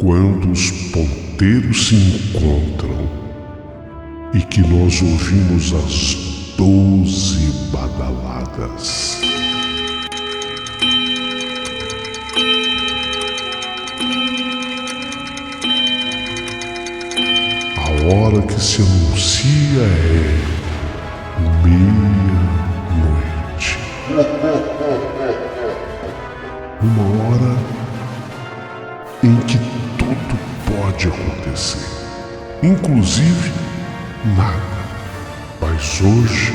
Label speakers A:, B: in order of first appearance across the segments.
A: Quando os ponteiros se encontram e que nós ouvimos as 12 badaladas. A hora que se anuncia é meia-noite. Uma hora em que tudo pode acontecer, inclusive nada. Mas hoje,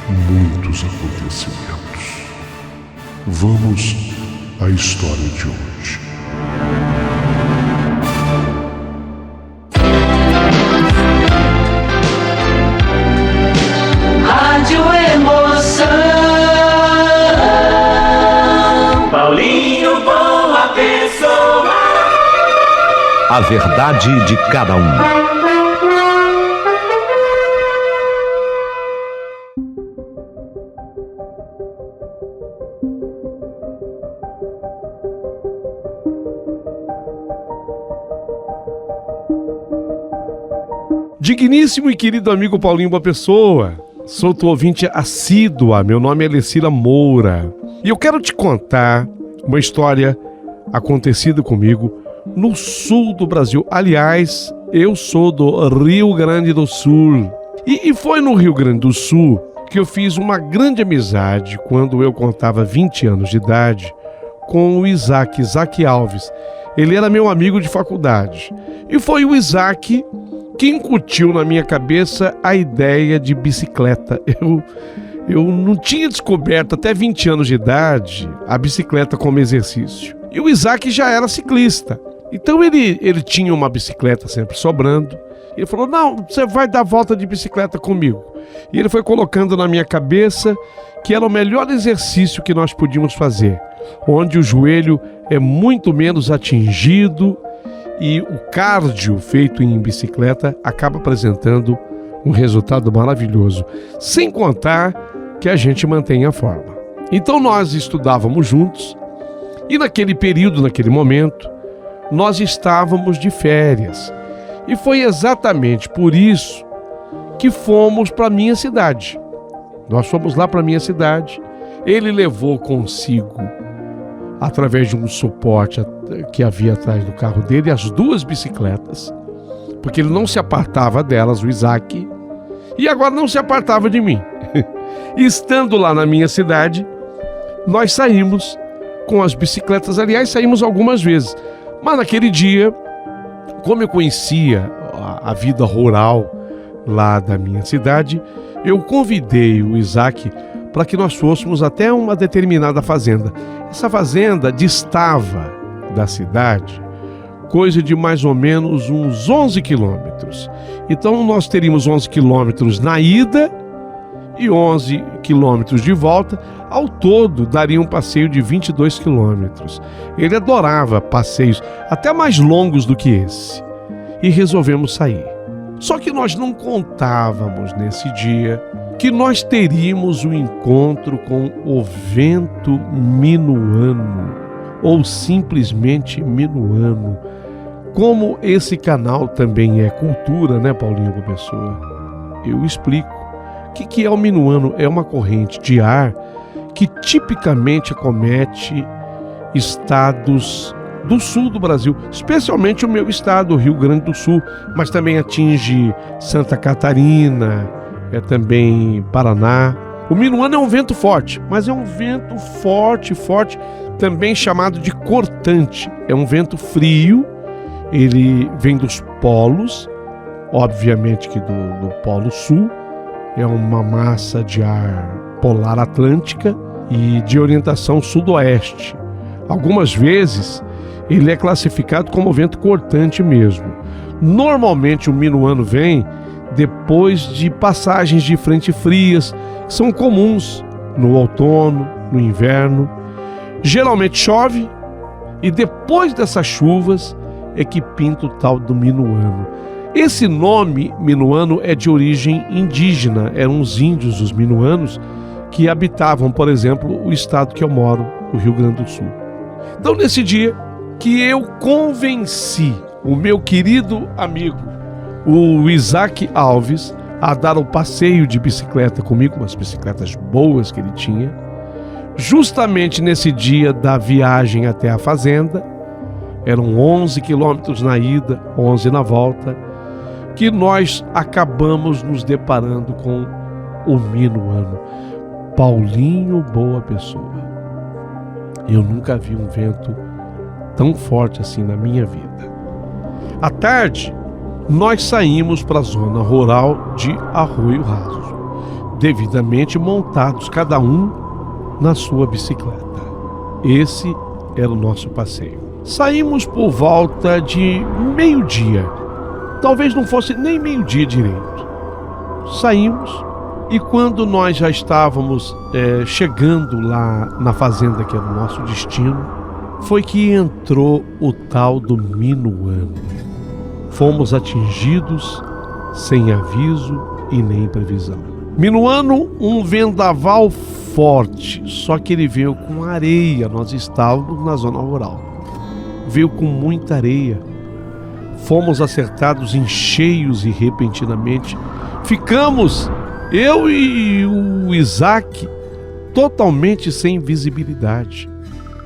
A: muitos acontecimentos. Vamos à história de hoje.
B: Rádio Emoção. Paulinho Boa Pessoa.
C: A verdade de cada um.
D: Digníssimo e querido amigo Paulinho Boa Pessoa, sou tua ouvinte assídua, meu nome é Lecila Moura e eu quero te contar uma história acontecida comigo no sul do Brasil. Aliás, eu sou do Rio Grande do Sul e foi no Rio Grande do Sul que eu fiz uma grande amizade quando eu contava 20 anos de idade com o Isaac Alves. Ele era meu amigo de faculdade e foi o Isaac que incutiu na minha cabeça a ideia de bicicleta. Eu não tinha descoberto até 20 anos de idade a bicicleta como exercício. E o Isaac já era ciclista. Então ele tinha uma bicicleta sempre sobrando. Ele falou, não, você vai dar volta de bicicleta comigo. E ele foi colocando na minha cabeça que era o melhor exercício que nós podíamos fazer, onde o joelho é muito menos atingido e o cardio feito em bicicleta acaba apresentando um resultado maravilhoso, sem contar que a gente mantém a forma. Então nós estudávamos juntos e naquele período, naquele momento, nós estávamos de férias. E foi exatamente por isso que fomos para a minha cidade. Nós fomos lá para a minha cidade, ele levou consigo, através de um suporte que havia atrás do carro dele, as duas bicicletas, porque ele não se apartava delas, o Isaac, e agora não se apartava de mim. Estando lá na minha cidade, nós saímos com as bicicletas, aliás, saímos algumas vezes, mas naquele dia, como eu conhecia a vida rural lá da minha cidade, eu convidei o Isaac para que nós fôssemos até uma determinada fazenda. Essa fazenda distava da cidade coisa de mais ou menos uns 11 quilômetros. Então nós teríamos 11 quilômetros na ida e 11 quilômetros de volta. Ao todo daria um passeio de 22 quilômetros. Ele adorava passeios até mais longos do que esse. E resolvemos sair. Só que nós não contávamos nesse dia que nós teríamos um encontro com o vento minuano, ou simplesmente minuano. Como esse canal também é cultura, né, Paulinho Boa Pessoa? Eu explico. O que é o minuano? É uma corrente de ar que tipicamente acomete estados do sul do Brasil, especialmente o meu estado, o Rio Grande do Sul, mas também atinge Santa Catarina, também Paraná. O minuano é um vento forte, mas é um vento forte, também chamado de cortante. É um vento frio, ele vem dos polos, obviamente que do Polo Sul, é uma massa de ar polar atlântica e de orientação sudoeste. Algumas vezes ele é classificado como vento cortante mesmo. Normalmente o minuano vem depois de passagens de frente frias, que são comuns no outono, no inverno. Geralmente chove e depois dessas chuvas é que pinta o tal do minuano. Esse nome minuano é de origem indígena, eram os índios, os minuanos, que habitavam, por exemplo, o estado que eu moro, o Rio Grande do Sul. Então, nesse dia, que eu convenci o meu querido amigo, o Isaac Alves, a dar o passeio de bicicleta comigo, umas bicicletas boas que ele tinha, justamente nesse dia da viagem até a fazenda. Eram 11 quilômetros na ida, 11 na volta, que nós acabamos nos deparando com o minuano. Paulinho Boa Pessoa. Eu nunca vi um vento tão forte assim na minha vida. À tarde, nós saímos para a zona rural de Arroio Raso, devidamente montados, cada um na sua bicicleta. Esse era o nosso passeio. Saímos por volta de meio-dia, talvez não fosse nem meio-dia direito. Saímos e quando nós já estávamos chegando lá na fazenda, que era o nosso destino, foi que entrou o tal do minuano. Fomos atingidos sem aviso e nem previsão. Minuano, um vendaval forte, só que ele veio com areia. Nós estávamos na zona rural. Veio com muita areia. Fomos acertados em cheios e repentinamente. Ficamos, eu e o Isaac, totalmente sem visibilidade.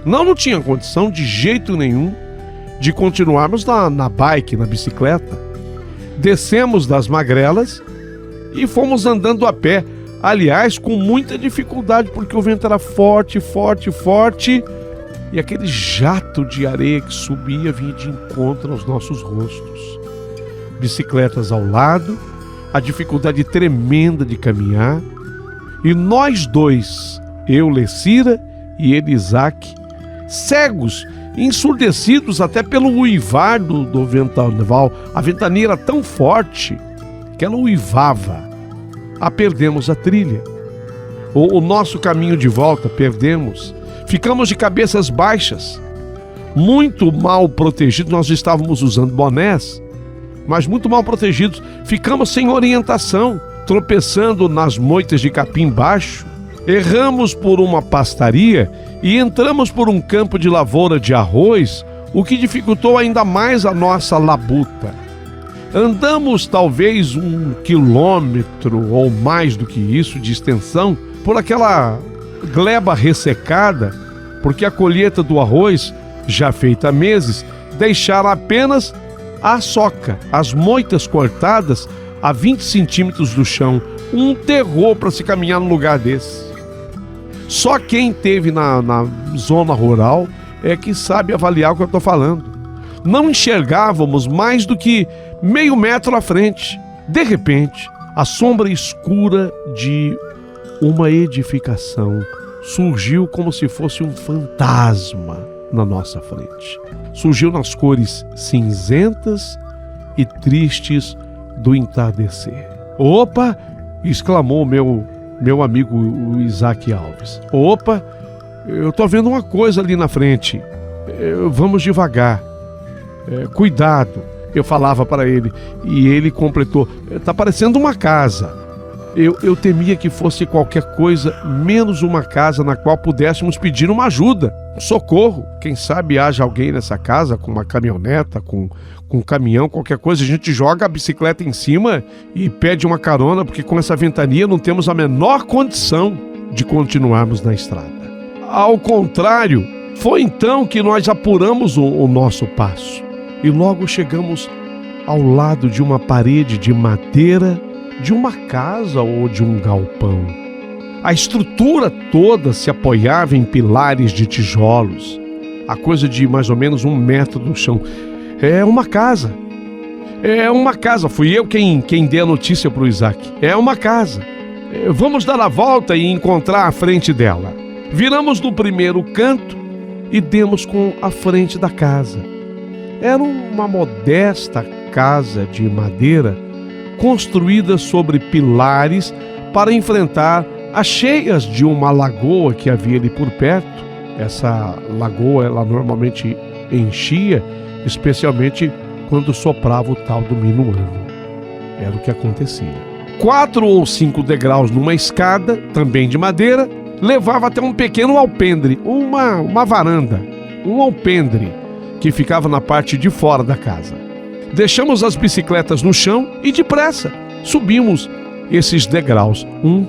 D: Não tinha condição de jeito nenhum de continuarmos na bike, na bicicleta. Descemos das magrelas e fomos andando a pé. Aliás, com muita dificuldade, porque o vento era forte, forte, forte. E aquele jato de areia que subia vinha de encontro aos nossos rostos. Bicicletas ao lado, a dificuldade tremenda de caminhar. E nós dois, eu, Lessira, e ele, Isaac, cegos, ensurdecidos até pelo uivar do vendaval. A ventania era tão forte que ela uivava. Perdemos a trilha. O nosso caminho de volta, perdemos. Ficamos de cabeças baixas, muito mal protegidos. Nós estávamos usando bonés, mas muito mal protegidos. Ficamos sem orientação, tropeçando nas moitas de capim baixo. Erramos por uma pastaria e entramos por um campo de lavoura de arroz, o que dificultou ainda mais a nossa labuta. Andamos talvez 1 quilômetro ou mais do que isso de extensão por aquela gleba ressecada, porque a colheita do arroz, já feita há meses, deixara apenas a soca, as moitas cortadas a 20 centímetros do chão. Um terror para se caminhar num lugar desse. Só quem esteve na zona rural é que sabe avaliar o que eu estou falando. Não enxergávamos mais do que meio metro à frente. De repente, a sombra escura de uma edificação surgiu como se fosse um fantasma na nossa frente. Surgiu nas cores cinzentas e tristes do entardecer. Opa! Exclamou meu amigo o Isaac Alves. Opa! Eu tô vendo uma coisa ali na frente. Vamos devagar. Cuidado! Eu falava para ele e ele completou. Tá parecendo uma casa. Eu temia que fosse qualquer coisa menos uma casa na qual pudéssemos pedir uma ajuda, um socorro. Quem sabe haja alguém nessa casa com uma caminhoneta, com um caminhão, qualquer coisa. A gente joga a bicicleta em cima e pede uma carona, porque com essa ventania não temos a menor condição de continuarmos na estrada. Ao contrário, foi então que nós apuramos o nosso passo e logo chegamos ao lado de uma parede de madeira de uma casa ou de um galpão. A estrutura toda se apoiava em pilares de tijolos, a coisa de mais ou menos 1 metro do chão. É uma casa. É uma casa. Fui eu quem dei a notícia para o Isaac. É uma casa. Vamos dar a volta e encontrar a frente dela. Viramos no primeiro canto e demos com a frente da casa. Era uma modesta casa de madeira construída sobre pilares para enfrentar as cheias de uma lagoa que havia ali por perto. Essa lagoa, ela normalmente enchia, especialmente quando soprava o tal do minuano. Era o que acontecia. 4 ou 5 degraus numa escada, também de madeira, levava até um pequeno alpendre, uma varanda, um alpendre, que ficava na parte de fora da casa. Deixamos as bicicletas no chão e depressa subimos esses degraus. 1,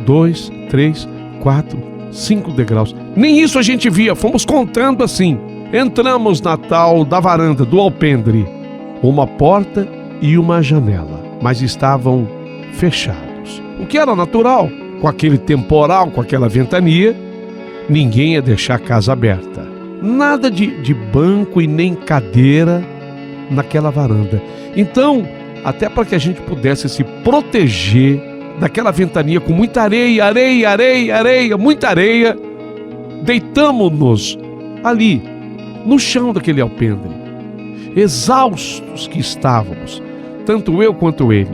D: 2, 3, 4, 5 degraus. Nem isso a gente via, fomos contando assim. Entramos na tal da varanda do alpendre. Uma porta e uma janela, mas estavam fechados. O que era natural, com aquele temporal, com aquela ventania, ninguém ia deixar a casa aberta. Nada de banco e nem cadeira naquela varanda. Então, até para que a gente pudesse se proteger daquela ventania com muita areia, muita areia, deitamos-nos ali, no chão daquele alpendre. Exaustos que estávamos, tanto eu quanto ele.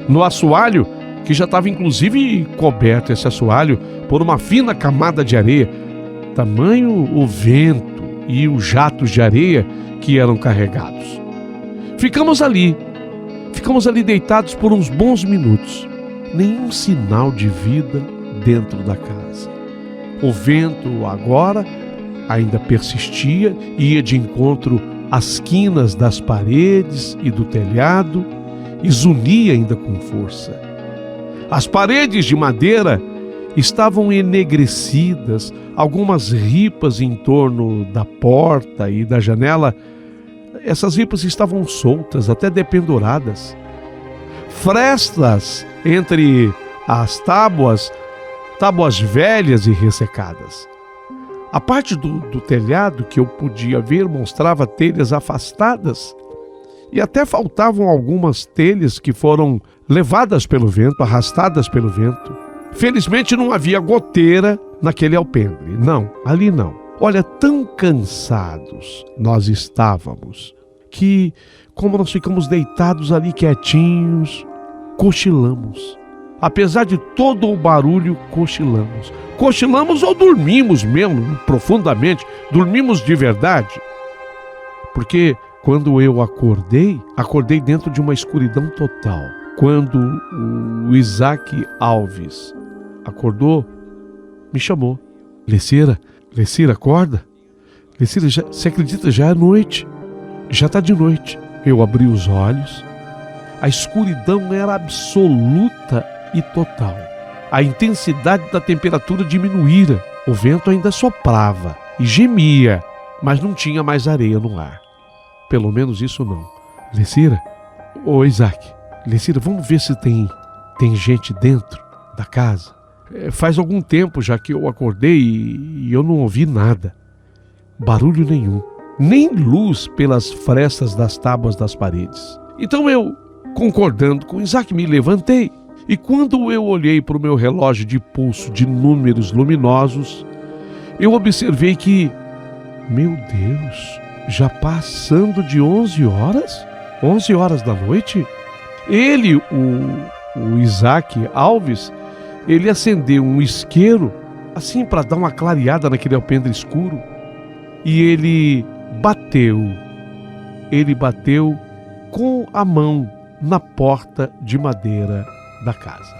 D: No assoalho, que já estava inclusive coberto, esse assoalho, por uma fina camada de areia, tamanho o vento e os jatos de areia que eram carregados. Ficamos ali deitados por uns bons minutos. Nenhum sinal de vida dentro da casa. O vento agora ainda persistia, ia de encontro às quinas das paredes e do telhado e zunia ainda com força. As paredes de madeira estavam enegrecidas, algumas ripas em torno da porta e da janela. Essas ripas estavam soltas, até dependuradas. Frestas entre as tábuas velhas e ressecadas. A parte do telhado que eu podia ver mostrava telhas afastadas e até faltavam algumas telhas que foram levadas pelo vento, arrastadas pelo vento. Felizmente não havia goteira naquele alpendre. Não, ali não. Olha, tão cansados nós estávamos que, como nós ficamos deitados ali quietinhos, cochilamos. Apesar de todo o barulho, cochilamos. Cochilamos ou dormimos mesmo, profundamente. Dormimos de verdade. Porque quando eu acordei dentro de uma escuridão total. Quando o Isaac Alves acordou, me chamou. Lecira, acorda. Lecira, você acredita? Já é noite. Já está de noite. Eu abri os olhos. A escuridão era absoluta e total. A intensidade da temperatura diminuíra. O vento ainda soprava e gemia, mas não tinha mais areia no ar. Pelo menos isso não. Lecira, ô Isaac, Lecira, vamos ver se tem gente dentro da casa. Faz algum tempo já que eu acordei e eu não ouvi nada. Barulho nenhum. Nem luz pelas frestas das tábuas das paredes. Então eu, concordando com Isaac, me levantei. E quando eu olhei para o meu relógio de pulso de números luminosos, eu observei que, meu Deus, já passando de 11 horas? 11 horas da noite? Ele, o Isaac Alves, ele acendeu um isqueiro, assim para dar uma clareada naquele alpendre escuro. E ele bateu com a mão na porta de madeira da casa.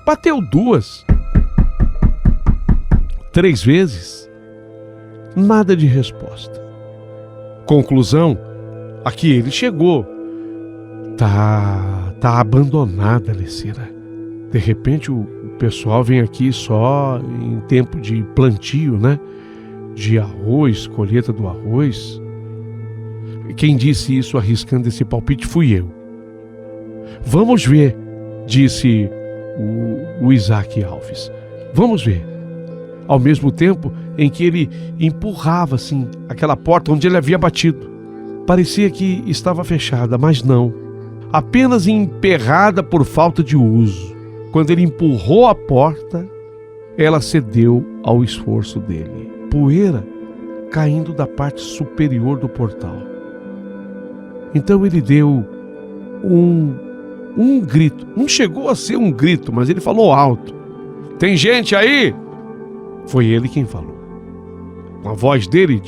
D: Bateu 2, 3 vezes, nada de resposta. Conclusão, aqui ele chegou. Tá abandonada, Lecira. De repente o pessoal vem aqui só em tempo de plantio, né? De arroz, colheita do arroz. Quem disse isso arriscando esse palpite fui eu. Vamos ver, disse o Isaac Alves. Vamos ver. Ao mesmo tempo em que ele empurrava assim aquela porta onde ele havia batido. Parecia que estava fechada, mas não. Apenas emperrada por falta de uso. Quando ele empurrou a porta, ela cedeu ao esforço dele. Poeira caindo da parte superior do portal. Então ele deu um grito. Não chegou a ser um grito, mas ele falou alto. Tem gente aí? Foi ele quem falou. Com a voz dele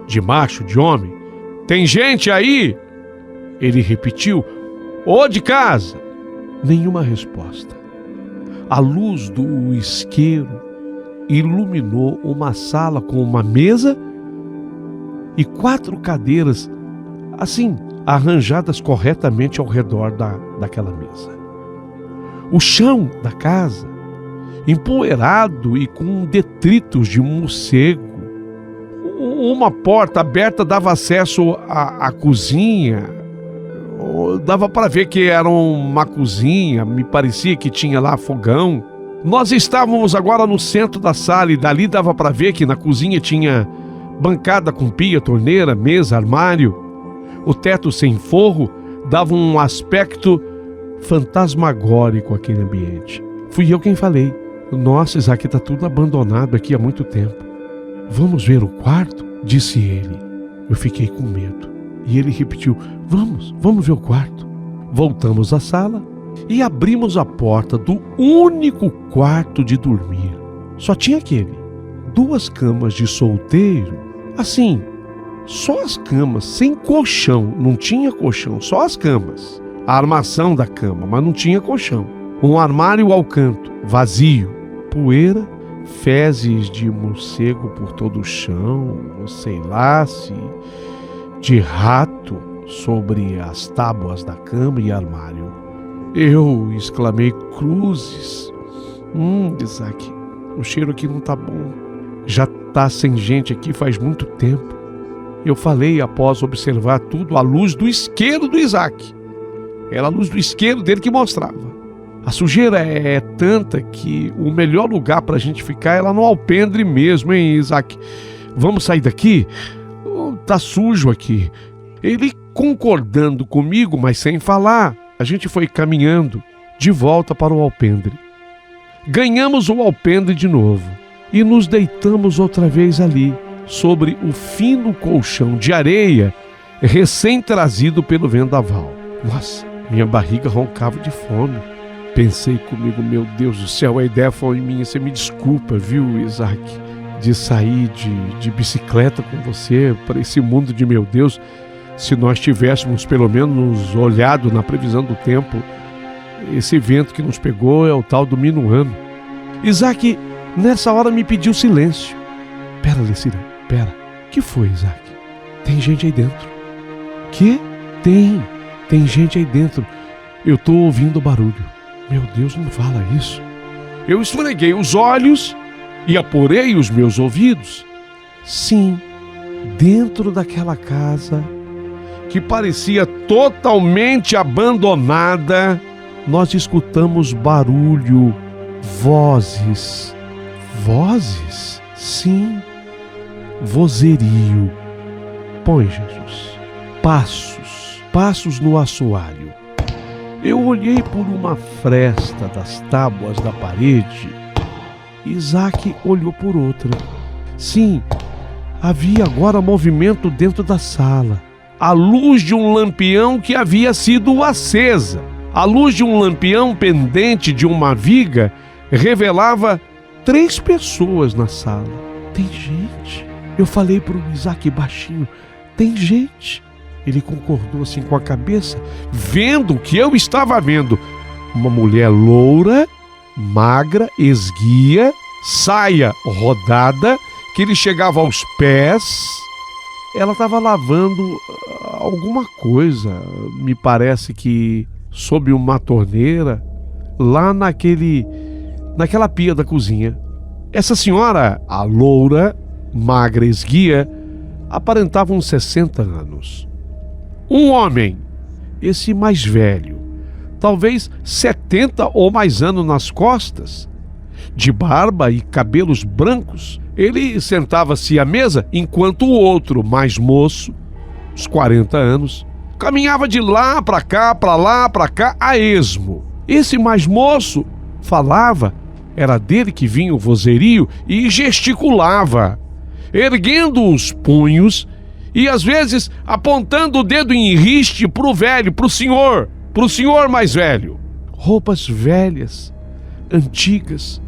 D: de macho, de homem. Tem gente aí? Ele repetiu. Ô de casa? Nenhuma resposta. A luz do isqueiro iluminou uma sala com uma mesa e 4 cadeiras, assim, arranjadas corretamente ao redor daquela mesa. O chão da casa, empoeirado e com detritos de morcego. Uma porta aberta dava acesso à cozinha. Dava para ver que era uma cozinha, me parecia que tinha lá fogão. Nós estávamos agora no centro da sala e dali dava para ver que na cozinha tinha bancada com pia, torneira, mesa, armário. O teto sem forro dava um aspecto fantasmagórico àquele ambiente. Fui eu quem falei. Nossa, Isaac, está tudo abandonado aqui há muito tempo. Vamos ver o quarto? Disse ele. Eu fiquei com medo. E ele repetiu, vamos ver o quarto. Voltamos à sala e abrimos a porta do único quarto de dormir. Só tinha aquele. 2 camas de solteiro. Assim, só as camas, sem colchão. Não tinha colchão, só as camas. A armação da cama, mas não tinha colchão. Um armário ao canto, vazio. Poeira, fezes de morcego por todo o chão, sei lá se de rato sobre as tábuas da cama e armário. Eu exclamei, cruzes. Isaac, o cheiro aqui não tá bom. Já tá sem gente aqui faz muito tempo. Eu falei após observar tudo à luz do isqueiro do Isaac. Era a luz do isqueiro dele que mostrava. A sujeira é tanta que o melhor lugar para a gente ficar é lá no alpendre mesmo, hein, Isaac? Vamos sair daqui? Tá sujo aqui. Ele concordando comigo, mas sem falar, a gente foi caminhando de volta para o alpendre. Ganhamos o alpendre de novo e nos deitamos outra vez ali, sobre o fino colchão de areia recém-trazido pelo vendaval. Nossa, minha barriga roncava de fome. Pensei comigo, meu Deus do céu, a ideia foi minha. Você me desculpa, viu, Isaac, de sair de bicicleta com você para esse mundo de meu Deus. Se nós tivéssemos pelo menos olhado na previsão do tempo, esse vento que nos pegou é o tal do minuano. Isaac, nessa hora, me pediu silêncio. Pera, Lecira, pera. Que foi, Isaac? Tem gente aí dentro. Que? Tem gente aí dentro. Eu tô ouvindo barulho. Meu Deus, não fala isso. Eu esfreguei os olhos e apurei os meus ouvidos. Sim, dentro daquela casa, que parecia totalmente abandonada, nós escutamos barulho, vozes. Vozes? Sim, vozerio. Põe, Jesus. Passos no assoalho. Eu olhei por uma fresta das tábuas da parede. Isaac olhou por outra. Sim, havia agora movimento dentro da sala. A luz de um lampião que havia sido acesa. A luz de um lampião pendente de uma viga revelava 3 pessoas na sala. Tem gente. Eu falei para o Isaac baixinho, tem gente. Ele concordou assim com a cabeça, vendo o que eu estava vendo. Uma mulher loura, magra, esguia, saia rodada, que lhe chegava aos pés. Ela estava lavando alguma coisa, me parece que sob uma torneira, lá naquela pia da cozinha. Essa senhora, a loura, magra, esguia, aparentava uns 60 anos. Um homem, esse mais velho, talvez 70 ou mais anos nas costas, de barba e cabelos brancos, ele sentava-se à mesa enquanto o outro, mais moço, uns 40 anos, caminhava de lá para cá, para lá, para cá, a esmo. Esse mais moço falava, era dele que vinha o vozerio e gesticulava, erguendo os punhos e às vezes apontando o dedo em riste pro velho, pro senhor mais velho. Roupas velhas, antigas,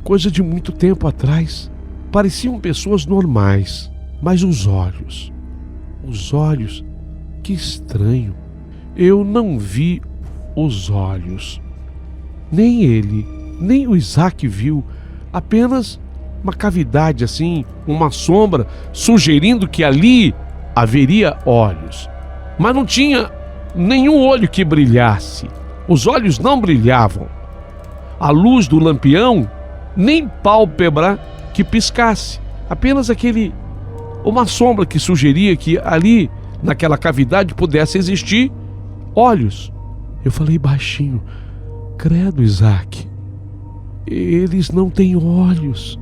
D: coisa de muito tempo atrás. Pareciam pessoas normais, mas os olhos, que estranho. Eu não vi os olhos, nem ele Nem o Isaac viu, apenas uma cavidade assim, uma sombra, sugerindo que ali haveria olhos. Mas não tinha nenhum olho que brilhasse. Os olhos não brilhavam. A luz do lampião, nem pálpebra que piscasse. Apenas uma sombra que sugeria que ali, naquela cavidade, pudesse existir olhos. Eu falei baixinho: credo, Isaac, eles não têm olhos.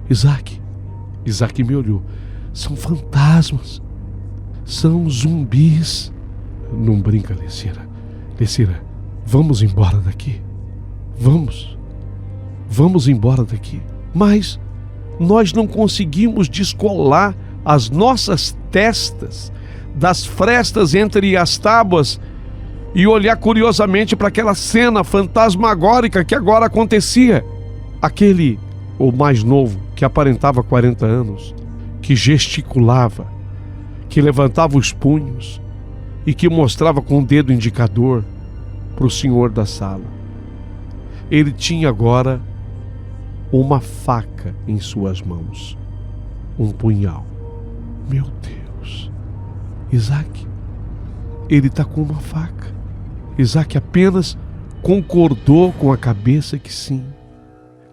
D: Isaac me olhou. São fantasmas, são zumbis. Não brinca, Lessira, vamos embora daqui. Vamos embora daqui. Mas nós não conseguimos descolar as nossas testas das frestas entre as tábuas e olhar curiosamente para aquela cena fantasmagórica que agora acontecia. O mais novo, que aparentava 40 anos, que gesticulava, que levantava os punhos e que mostrava com o dedo indicador para o senhor da sala. Ele tinha agora uma faca em suas mãos, um punhal. Meu Deus, Isaac, ele está com uma faca. Isaac apenas concordou com a cabeça que sim.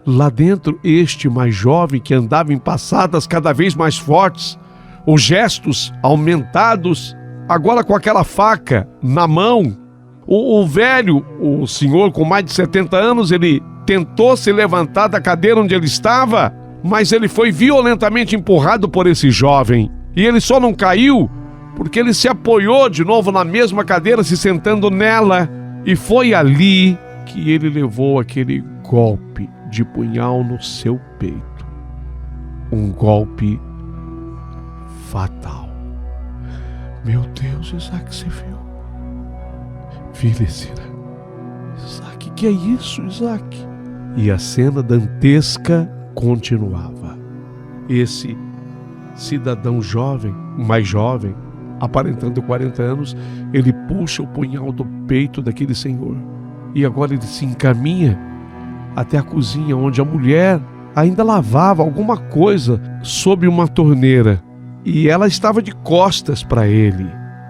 D: Lá dentro, este mais jovem, que andava em passadas cada vez mais fortes, os gestos aumentados, agora com aquela faca na mão. O velho, o senhor com mais de 70 anos, ele tentou se levantar da cadeira onde ele estava, mas ele foi violentamente empurrado por esse jovem. E ele só não caiu porque ele se apoiou de novo na mesma cadeira, se sentando nela. E foi ali que ele levou aquele golpe de punhal no seu peito. Um golpe fatal. Meu Deus, Isaac, você viu? Vi, Lessira. Isaac, que é isso, Isaac? E a cena dantesca continuava. Esse cidadão jovem, mais jovem, aparentando 40 anos, ele puxa o punhal do peito daquele senhor. E agora ele se encaminha até a cozinha, onde a mulher ainda lavava alguma coisa sob uma torneira. E ela estava de costas para ele.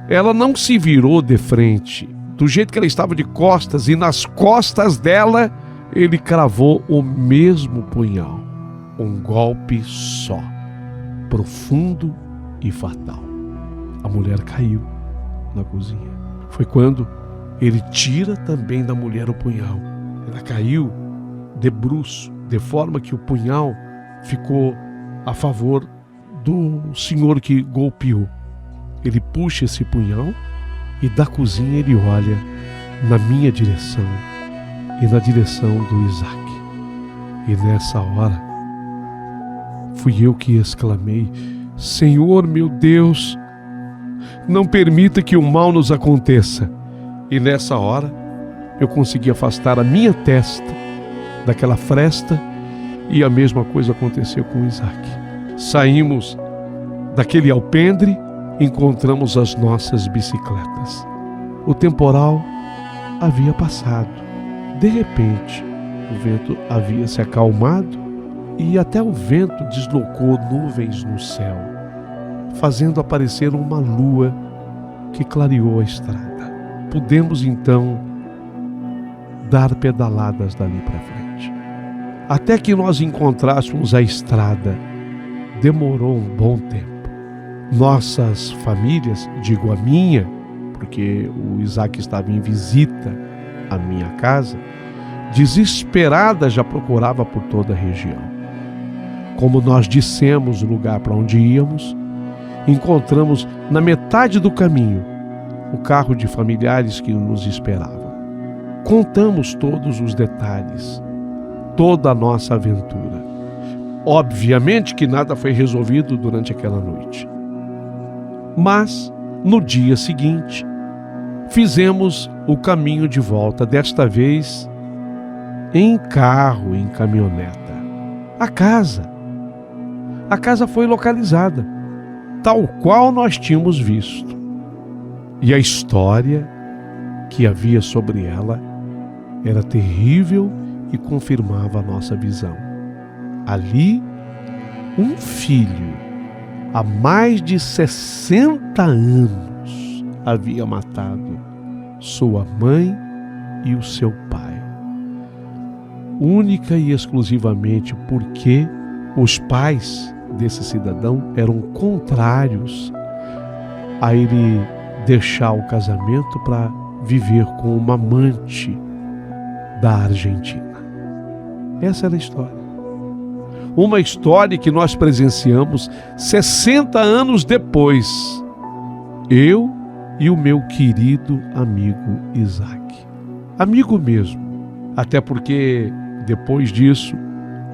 D: Ela não se virou de frente. Do jeito que ela estava de costas, e nas costas dela, ele cravou o mesmo punhal. Um golpe só, profundo e fatal. A mulher caiu na cozinha. Foi quando ele tira também da mulher o punhal. Ela caiu de bruço, de forma que o punhal ficou a favor do senhor que golpeou. Ele puxa esse punhal e da cozinha ele olha na minha direção e na direção do Isaac. E nessa hora fui eu que exclamei: Senhor, meu Deus, não permita que o mal nos aconteça. E nessa hora eu consegui afastar a minha testa daquela fresta, e a mesma coisa aconteceu com Isaac. Saímos daquele alpendre, encontramos as nossas bicicletas. O temporal havia passado. De repente, o vento havia se acalmado e até o vento deslocou nuvens no céu, fazendo aparecer uma lua que clareou a estrada. Pudemos então dar pedaladas dali para frente. Até que nós encontrássemos a estrada, demorou um bom tempo. Nossas famílias, digo a minha, porque o Isaac estava em visita à minha casa, desesperada já procurava por toda a região. Como nós dissemos o lugar para onde íamos, encontramos na metade do caminho o carro de familiares que nos esperavam. Contamos todos os detalhes, toda a nossa aventura. Obviamente que nada foi resolvido durante aquela noite. Mas, no dia seguinte, fizemos o caminho de volta, desta vez em carro, em caminhoneta. A casa foi localizada, tal qual nós tínhamos visto. E a história que havia sobre ela era terrível e confirmava a nossa visão. Ali, um filho, há mais de 60 anos, havia matado sua mãe e o seu pai, única e exclusivamente porque os pais desse cidadão eram contrários a ele deixar o casamento para viver com uma amante da Argentina. Essa era a história. Uma história que nós presenciamos 60 anos depois. Eu e o meu querido amigo Isaac. Amigo mesmo. Até porque depois disso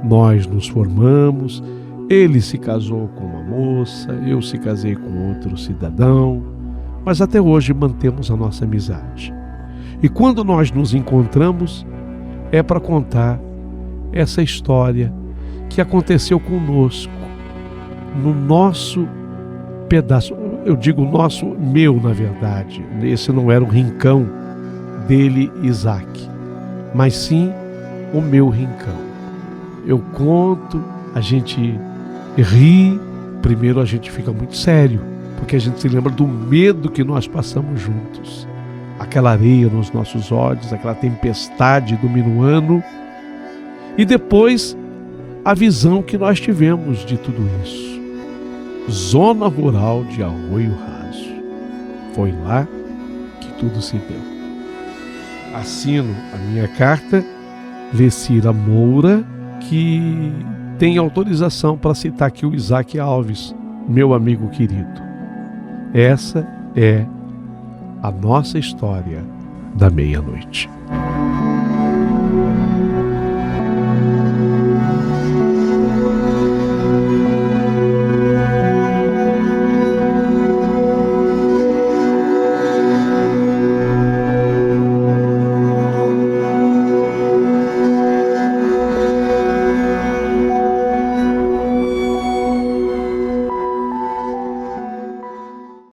D: nós nos formamos. Ele se casou com uma moça, eu se casei com outro cidadão. Mas até hoje mantemos a nossa amizade. E quando nós nos encontramos, é para contar essa história que aconteceu conosco, no nosso pedaço. Eu digo meu, na verdade. Esse não era o rincão dele, Isaac, mas sim o meu rincão. Eu conto, a gente ri, primeiro a gente fica muito sério, porque a gente se lembra do medo que nós passamos juntos. Aquela areia nos nossos olhos, aquela tempestade do minuano. E depois, a visão que nós tivemos de tudo isso. Zona rural de Arroio Raso. Foi lá que tudo se deu. Assino a minha carta, Lecira Moura, que tem autorização para citar aqui o Isaac Alves, meu amigo querido. Essa é a nossa história da meia-noite.